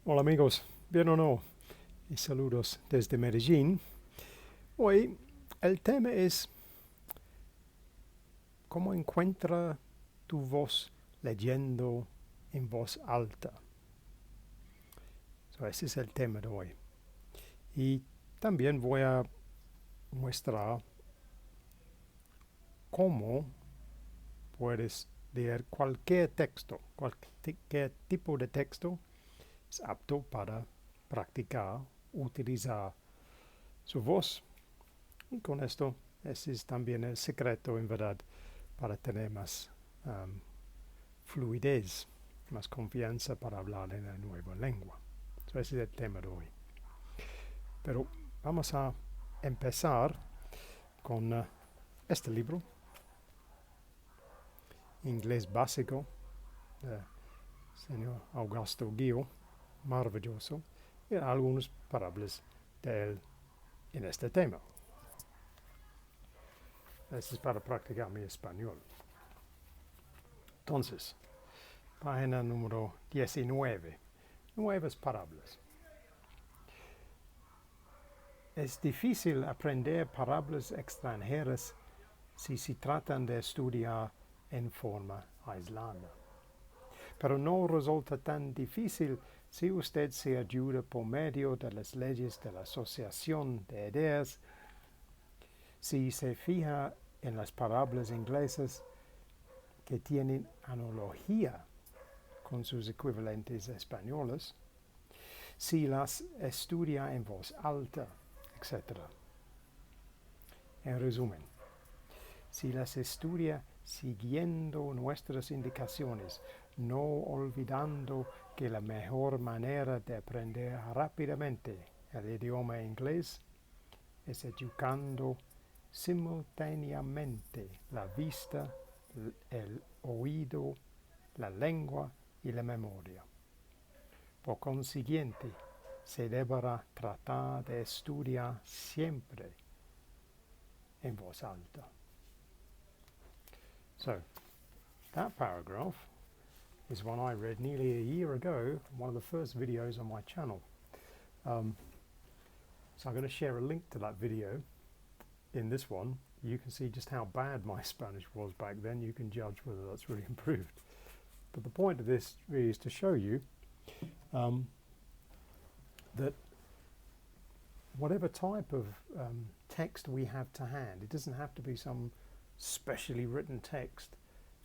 Hola amigos, bien o no, y saludos desde Medellín. Hoy el tema es cómo encuentra tu voz leyendo en voz alta. Ese es el tema de hoy. Y también voy a mostrar cómo puedes leer cualquier texto, cualquier tipo de texto es apto para practicar, utilizar su voz. Y con esto, ese es también el secreto, en verdad, para tener más fluidez, más confianza para hablar en la nueva lengua. Ese es el tema de hoy. Pero vamos a empezar con este libro, Inglés Básico, del señor Augusto Ghio, maravilloso, y algunas palabras de él en este tema. Este es para practicar mi español. Entonces, página número 19. Nuevas palabras. Es difícil aprender palabras extranjeras si se tratan de estudiar en forma aislada. Pero no resulta tan difícil si usted se ayuda por medio de las leyes de la asociación de ideas, si se fija en las palabras inglesas que tienen analogía con sus equivalentes españoles, si las estudia en voz alta, etc. En resumen, si las estudia siguiendo nuestras indicaciones, no olvidando que la mejor manera de aprender rápidamente el idioma inglés es educando simultáneamente la vista, el oído, la lengua y la memoria. Por consiguiente, se deberá tratar de estudiar siempre en voz alta. So, that paragraph is one I read nearly a year ago, one of the first videos on my channel. So I'm going to share a link to that video in this one. You can see just how bad my Spanish was back then. You can judge whether that's really improved. But the point of this really is to show you that whatever type of text we have to hand, it doesn't have to be some specially written text. It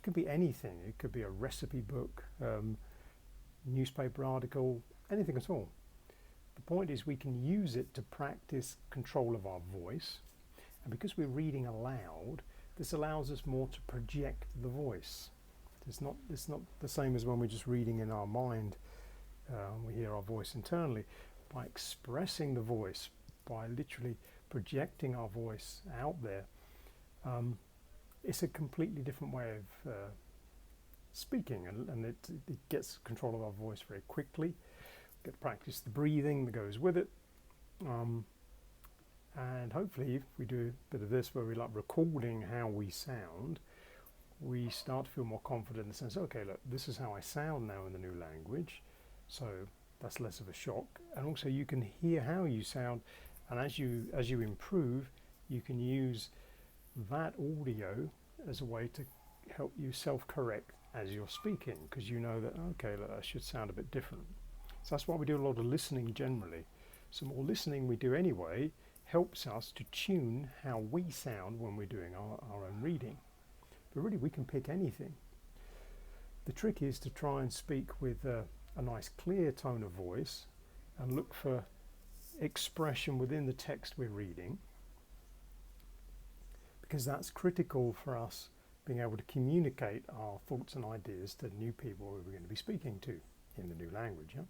could be anything. It could be a recipe book, newspaper article, anything at all. The point is we can use it to practice control of our voice, and because we're reading aloud, this allows us more to project the voice. It's not the same as when we're just reading in our mind. We hear our voice internally. By expressing the voice, by literally projecting our voice out there, it's a completely different way of speaking, and it gets control of our voice very quickly. Get to practice the breathing that goes with it, and hopefully if we do a bit of this where we like recording how we sound, we start to feel more confident in the sense, okay, look, this is how I sound now in the new language, so that's less of a shock. And also you can hear how you sound, and as you improve, you can use that audio as a way to help you self-correct as you're speaking, because you know that, okay, look, I should sound a bit different. So that's why we do a lot of listening generally. So more listening we do anyway helps us to tune how we sound when we're doing our own reading. But really we can pick anything. The trick is to try and speak with a nice clear tone of voice and look for expression within the text we're reading, because that's critical for us being able to communicate our thoughts and ideas to new people who we're going to be speaking to in the new language. Yeah?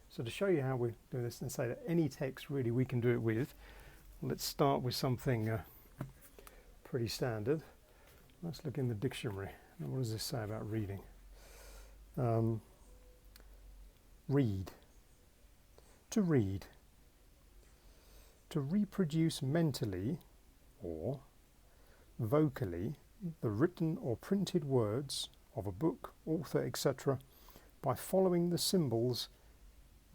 So to show you how we do this and say that any text really we can do it with, let's start with something pretty standard. Let's look in the dictionary. What does this say about reading? Read. To read. To reproduce mentally or vocally the written or printed words of a book, author, etc. by following the symbols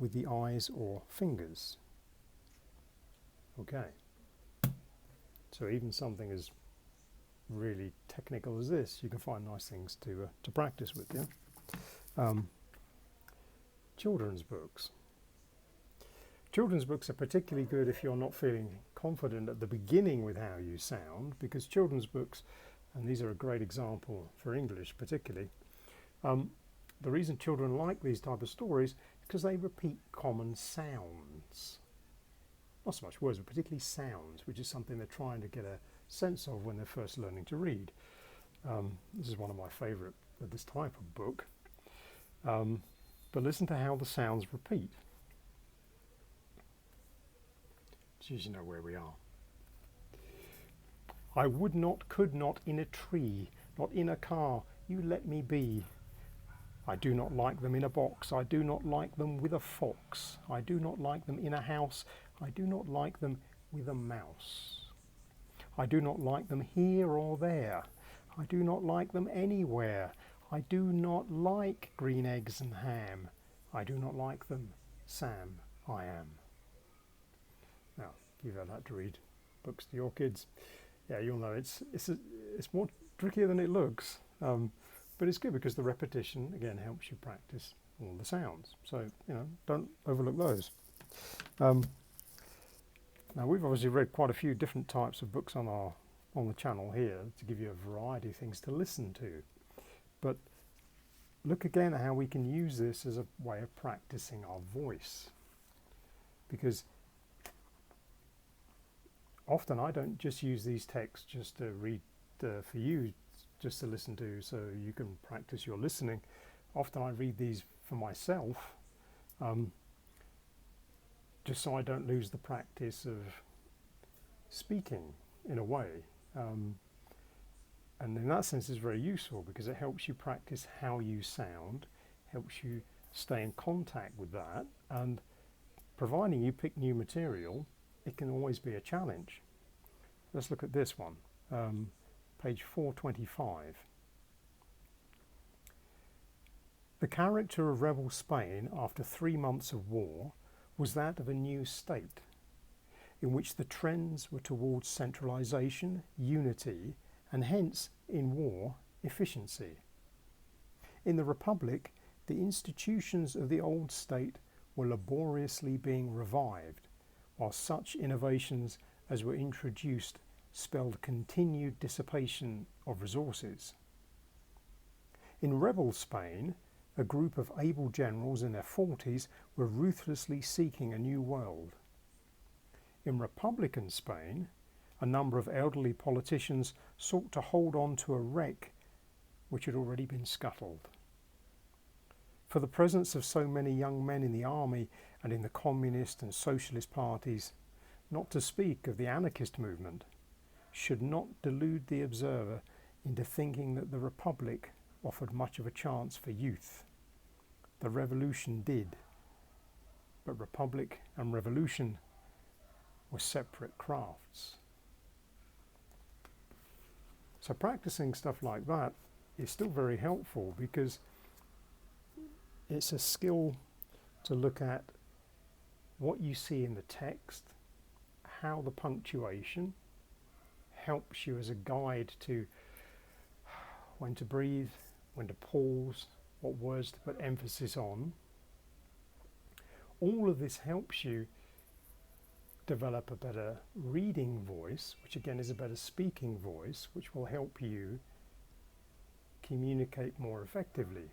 with the eyes or fingers. Okay, so even something as really technical as this, you can find nice things to practice with. Yeah. Children's books. Children's books are particularly good if you're not feeling confident at the beginning with how you sound, because children's books, and these are a great example for English particularly, the reason children like these type of stories is because they repeat common sounds. Not so much words, but particularly sounds, which is something they're trying to get a sense of when they're first learning to read. This is one of my favourite of this type of book. But listen to how the sounds repeat. So you know where we are. I would not, could not, in a tree, not in a car, you let me be. I do not like them in a box, I do not like them with a fox, I do not like them in a house, I do not like them with a mouse. I do not like them here or there, I do not like them anywhere, I do not like green eggs and ham, I do not like them, Sam, I am. Now, you've had to read books to your kids. Yeah, you'll know it's more trickier than it looks. But it's good because the repetition, again, helps you practice all the sounds. So, don't overlook those. Now, we've obviously read quite a few different types of books on the channel here to give you a variety of things to listen to. But look again at how we can use this as a way of practicing our voice. Because often I don't just use these texts just to read for you, just to listen to so you can practice your listening. Often I read these for myself, just so I don't lose the practice of speaking in a way. And in that sense it's very useful because it helps you practice how you sound, helps you stay in contact with that, and providing you pick new material, it can always be a challenge. Let's look at this one. Page 425. The character of rebel Spain after 3 months of war was that of a new state, in which the trends were towards centralization, unity, and hence, in war, efficiency. In the Republic, the institutions of the old state were laboriously being revived, while such innovations as were introduced spelled continued dissipation of resources. In rebel Spain, a group of able generals in their 40s were ruthlessly seeking a new world. In Republican Spain, a number of elderly politicians sought to hold on to a wreck which had already been scuttled. For the presence of so many young men in the army and in the communist and socialist parties, not to speak of the anarchist movement, should not delude the observer into thinking that the Republic offered much of a chance for youth. The Revolution did, but Republic and Revolution were separate crafts. So practicing stuff like that is still very helpful because it's a skill to look at what you see in the text, how the punctuation helps you as a guide to when to breathe, when to pause, what words to put emphasis on. All of this helps you develop a better reading voice, which again is a better speaking voice, which will help you communicate more effectively.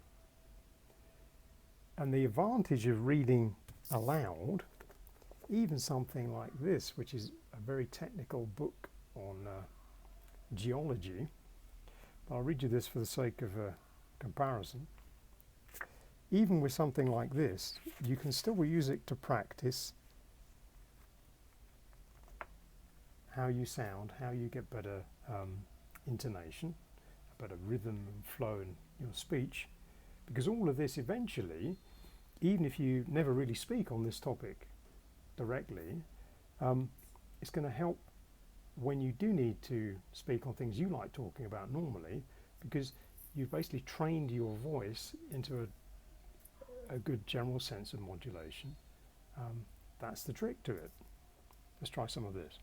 And the advantage of reading aloud, even something like this, which is a very technical book on geology, I'll read you this for the sake of a comparison. Even with something like this, you can still use it to practice how you sound, how you get better intonation, a better rhythm and flow in your speech, because all of this eventually, even if you never really speak on this topic directly, it's going to help when you do need to speak on things you like talking about normally, because you've basically trained your voice into a good general sense of modulation. That's the trick to it. Let's try some of this.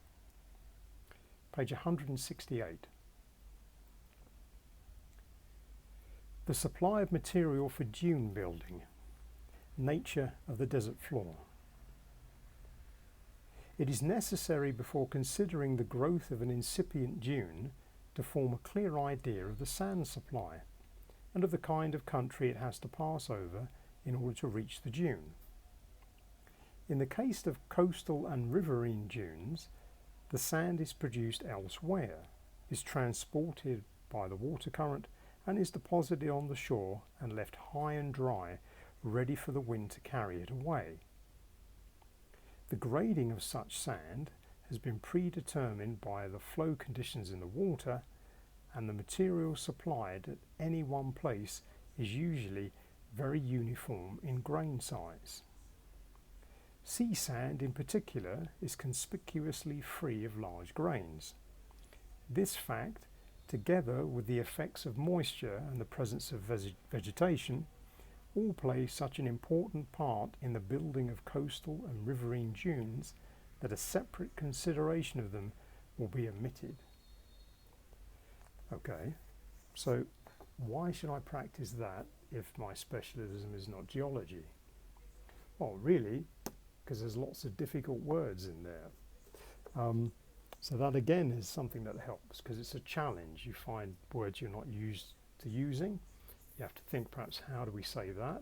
Page 168. The supply of material for dune building. Nature of the desert floor. It is necessary before considering the growth of an incipient dune to form a clear idea of the sand supply and of the kind of country it has to pass over in order to reach the dune. In the case of coastal and riverine dunes, the sand is produced elsewhere, is transported by the water current, and is deposited on the shore and left high and dry, ready for the wind to carry it away. The grading of such sand has been predetermined by the flow conditions in the water, and the material supplied at any one place is usually very uniform in grain size. Sea sand in particular is conspicuously free of large grains. This fact, together with the effects of moisture and the presence of vegetation, all play such an important part in the building of coastal and riverine dunes that a separate consideration of them will be omitted. Okay, so why should I practice that if my specialism is not geology? Well, really, because there's lots of difficult words in there. So that again is something that helps, because it's a challenge. You find words you're not used to using. You have to think perhaps, how do we say that?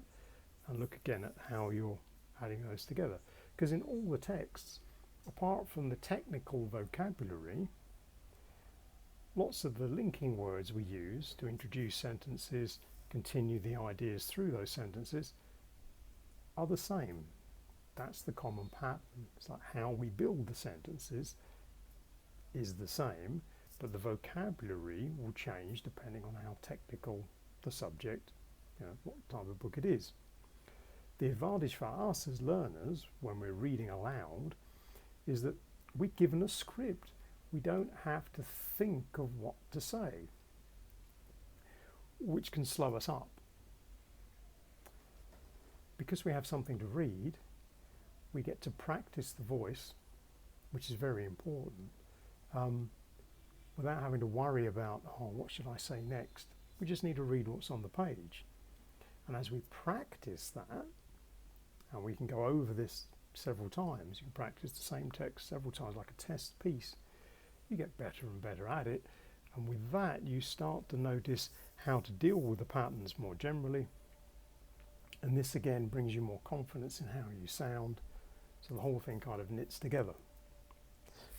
And look again at how you're adding those together. Because in all the texts, apart from the technical vocabulary, lots of the linking words we use to introduce sentences, continue the ideas through those sentences, are the same. That's the common pattern. It's like how we build the sentences is the same, but the vocabulary will change depending on how technical the subject, what type of book it is. The advantage for us as learners when we're reading aloud is that we're given a script. We don't have to think of what to say, which can slow us up. Because we have something to read, we get to practice the voice, which is very important, without having to worry about, what should I say next? We just need to read what's on the page. And as we practice that, and we can go over this several times, you can practice the same text several times like a test piece, you get better and better at it. And with that, you start to notice how to deal with the patterns more generally. And this again brings you more confidence in how you sound. So the whole thing kind of knits together.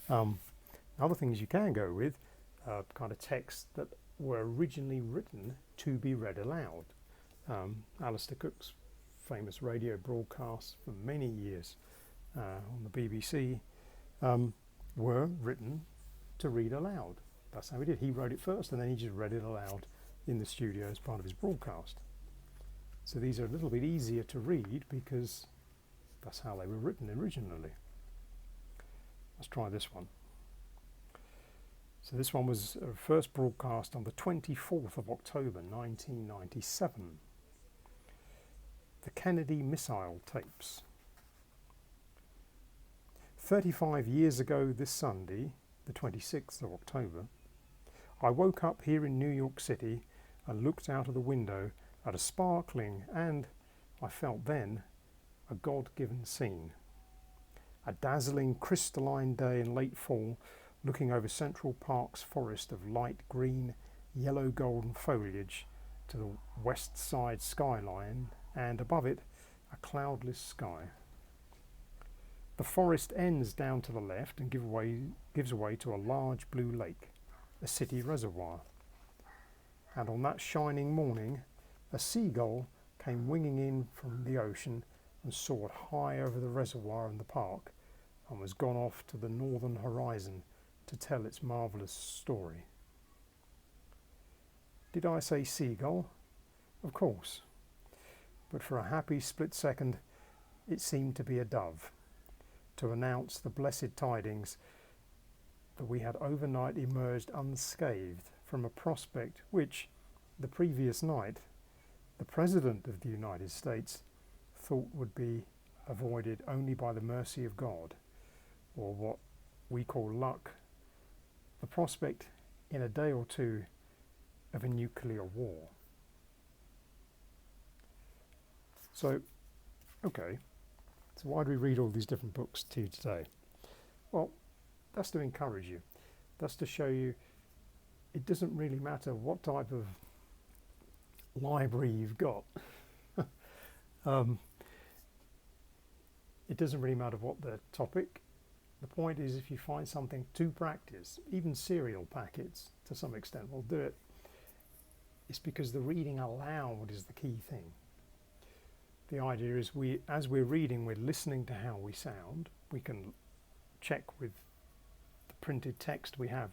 Other things you can go with are kind of texts that were originally written to be read aloud. Alistair Cooke's famous radio broadcasts for many years on the BBC were written to read aloud. That's how he did. He wrote it first and then he just read it aloud in the studio as part of his broadcast. So these are a little bit easier to read because that's how they were written originally. Let's try this one. So this one was first broadcast on the 24th of October 1997. The Kennedy missile tapes. 35 years ago this Sunday, the 26th of October, I woke up here in New York City and looked out of the window at a sparkling and, I felt then, a God-given scene. A dazzling crystalline day in late fall, looking over Central Park's forest of light green, yellow golden foliage to the west side skyline, and above it a cloudless sky. The forest ends down to the left and gives way to a large blue lake, a city reservoir. And on that shining morning, a seagull came winging in from the ocean and soared high over the reservoir and the park, and was gone off to the northern horizon to tell its marvellous story. Did I say seagull? Of course. But for a happy split second, it seemed to be a dove, to announce the blessed tidings that we had overnight emerged unscathed from a prospect which, the previous night, the President of the United States thought would be avoided only by the mercy of God, or what we call luck, the prospect in a day or two of a nuclear war. So, okay, so why do we read all these different books to you today? Well, that's to encourage you. That's to show you it doesn't really matter what type of library you've got. It doesn't really matter what the topic. The point is, if you find something to practice, even cereal packets to some extent will do it. It's because the reading aloud is the key thing. The idea is as we're reading, we're listening to how we sound. We can check with the printed text we have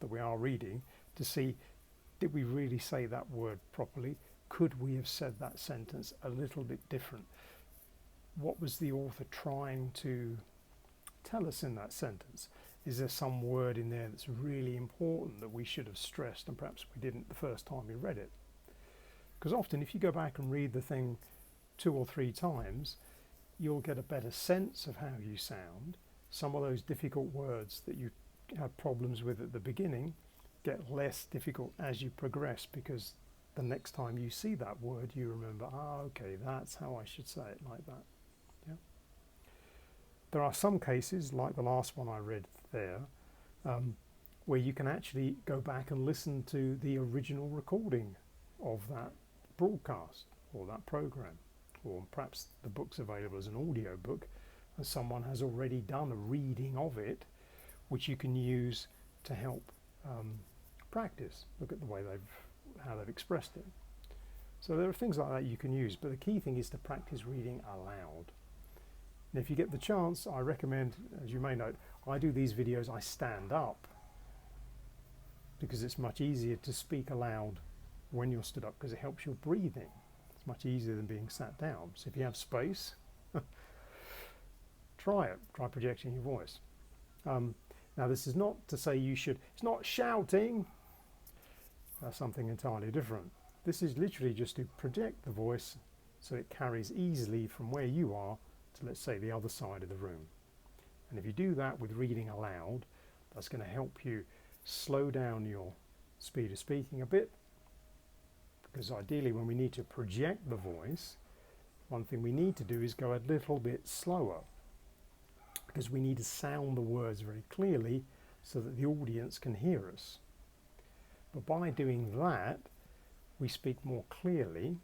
that we are reading to see, did we really say that word properly? Could we have said that sentence a little bit different? What was the author trying to tell us in that sentence? Is there some word in there that's really important that we should have stressed and perhaps we didn't the first time we read it? Because often if you go back and read the thing 2 or 3 times, you'll get a better sense of how you sound. Some of those difficult words that you had problems with at the beginning get less difficult as you progress, because the next time you see that word you remember, okay, that's how I should say it, like that. Yeah. There are some cases, like the last one I read there, where you can actually go back and listen to the original recording of that broadcast or that program, or perhaps the book's available as an audio book and someone has already done a reading of it, which you can use to help practice. Look at the way how they've expressed it. So there are things like that you can use, but the key thing is to practice reading aloud. And if you get the chance, I recommend, as you may know, I do these videos, I stand up, because it's much easier to speak aloud when you're stood up, because it helps your breathing. It's much easier than being sat down. So if you have space, try it. Try projecting your voice. Now this is not to say you should, it's not shouting. That's something entirely different. This is literally just to project the voice so it carries easily from where you are to, let's say, the other side of the room. And if you do that with reading aloud, that's going to help you slow down your speed of speaking a bit, because ideally when we need to project the voice, one thing we need to do is go a little bit slower, because we need to sound the words very clearly so that the audience can hear us. But by doing that, we speak more clearly,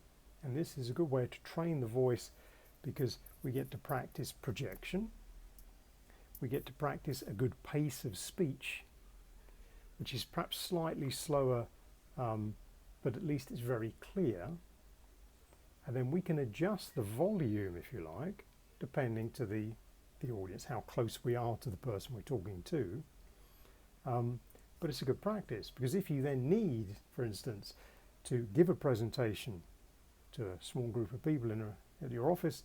and this is a good way to train the voice, because we get to practice projection, we get to practice a good pace of speech, which is perhaps slightly slower, but at least it's very clear. And then we can adjust the volume, if you like, depending to the audience, how close we are to the person we're talking to. But it's a good practice, because if you then need, for instance, to give a presentation to a small group of people at your office,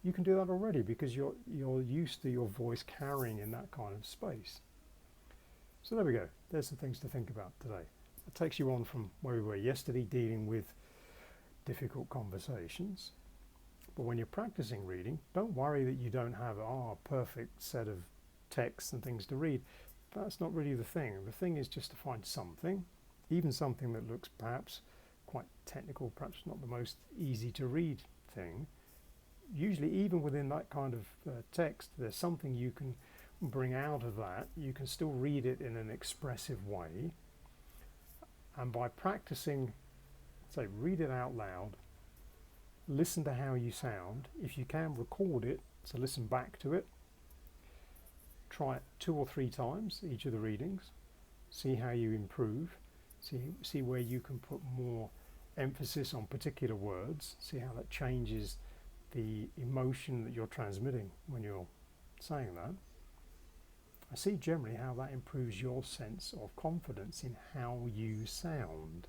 you can do that already, because you're used to your voice carrying in that kind of space. So there we go. There's some things to think about today. It takes you on from where we were yesterday, dealing with difficult conversations. But when you're practicing reading, don't worry that you don't have a perfect set of texts and things to read. That's not really the thing. The thing is just to find something, even something that looks perhaps quite technical, perhaps not the most easy to read thing. Usually even within that kind of text, there's something you can bring out of that. You can still read it in an expressive way. And by practicing, say, read it out loud, listen to how you sound. If you can, record it, so listen back to it. Try it 2 or 3 times, each of the readings. See how you improve. See where you can put more emphasis on particular words. See how that changes the emotion that you're transmitting when you're saying that. I see generally how that improves your sense of confidence in how you sound,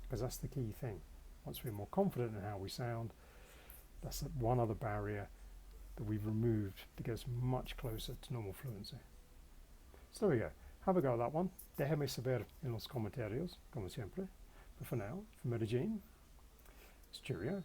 because that's the key thing. Once we're more confident in how we sound, that's one other barrier that we've removed to get us much closer to normal fluency. So there we go. Have a go at that one. Déjame saber en los comentarios, como siempre. But for now, from Medellin, it's Cheerio.